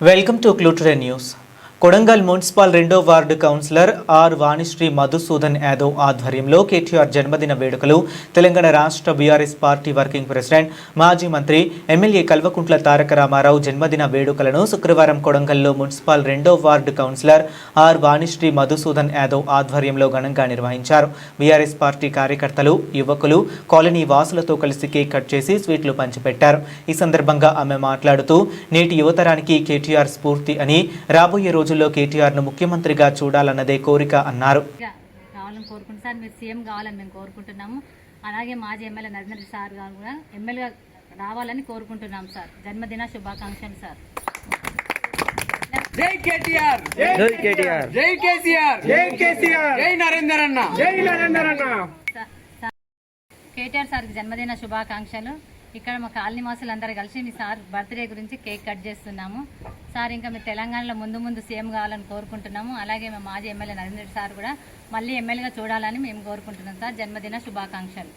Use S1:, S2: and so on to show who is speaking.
S1: Welcome to క్లూటరే news. Kodangal municipal 2వ ward councillor R Vanisri Madhusudan Yadav ఆధ్వర్యంలో కేటీఆర్ జన్మదిన వేడుకలు తెలంగాణ రాష్ట్ర బీఆర్ఎస్ పార్టీ వర్కింగ్ ప్రెసిడెంట్ మాజీ మంత్రి ఎమ్మెల్యే కల్వకుంట్ల తారక రామారావు జన్మదిన వేడుకలను శుక్రవారం కొడంగల్లో మున్సిపల్ 2వ ward councillor R Vanisri Madhusudan Yadav ఆధ్వర్యంలో ఘనంగా నిర్వహించారు. బీఆర్ఎస్ పార్టీ కార్యకర్తలు, యువకులు, కాలనీ వాసులతో కలిసి కేక్ కట్ చేసి స్వీట్లు పంచిపెట్టారు. ఈ సందర్భంగా ఆమె మాట్లాడుతూ నేటి యువతరానికి కేటీఆర్ స్ఫూర్తి అని, రాబోయే రోజుల్లో కేటీఆర్ ను ముఖ్యమంత్రిగా చూడాలన్నదే కోరిక అన్నారు.
S2: కావాలని కోరుకుంటున్నాం సార్, మీరు సీఎం కావాలని మేము కోరుకుంటున్నాము. అలాగే మాజీ ఎమ్మెల్యే నరేంద్ర సార్ గారు కూడా ఎమ్మెల్యేగా రావాలని కోరుకుంటున్నాం సార్. జన్మదిన శుభాకాంక్షలు సార్.
S3: జై కేటీఆర్, జై కేటీఆర్, జై కేసీఆర్, జై కేసీఆర్, జై నరేందర్ అన్న, జై నరేందర్ అన్న.
S2: కేటీఆర్ సార్కి జన్మదిన శుభాకాంక్షలు. ఇక్కడ మా కాలనీ వాసులందరూ కలిసి మీ సార్ బర్త్డే గురించి కేక్ కట్ చేస్తున్నాము సార్. ఇంకా మీ తెలంగాణలో ముందు సీఎం కావాలని కోరుకుంటున్నాము. అలాగే మా మాజీ ఎమ్మెల్యే నరేంద్ర సార్ కూడా మళ్ళీ ఎమ్మెల్యేగా చూడాలని మేము కోరుకుంటున్నాం సార్. జన్మదిన శుభాకాంక్షలు.